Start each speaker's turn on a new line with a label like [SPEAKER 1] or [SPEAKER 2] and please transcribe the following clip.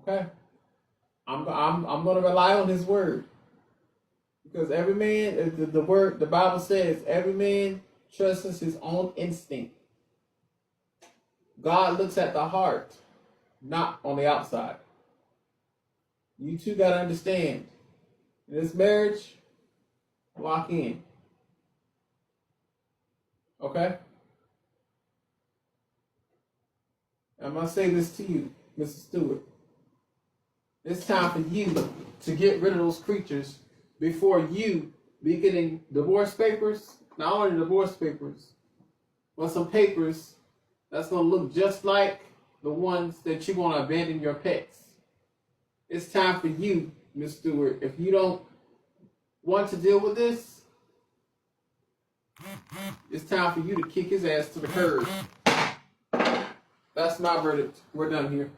[SPEAKER 1] Okay? I'm going to rely on his word. Because every man, the Bible says, every man trusts his own instinct. God looks at the heart, not on the outside. You two got to understand. In this marriage, lock in. Okay? I'm going to say this to you, Mr. Stewart. It's time for you to get rid of those creatures before you be getting divorce papers. Not only divorce papers, but some papers that's going to look just like the ones that you want to abandon your pets. It's time for you, Ms. Stewart. If you don't want to deal with this, it's time for you to kick his ass to the curb. That's my verdict. We're done here.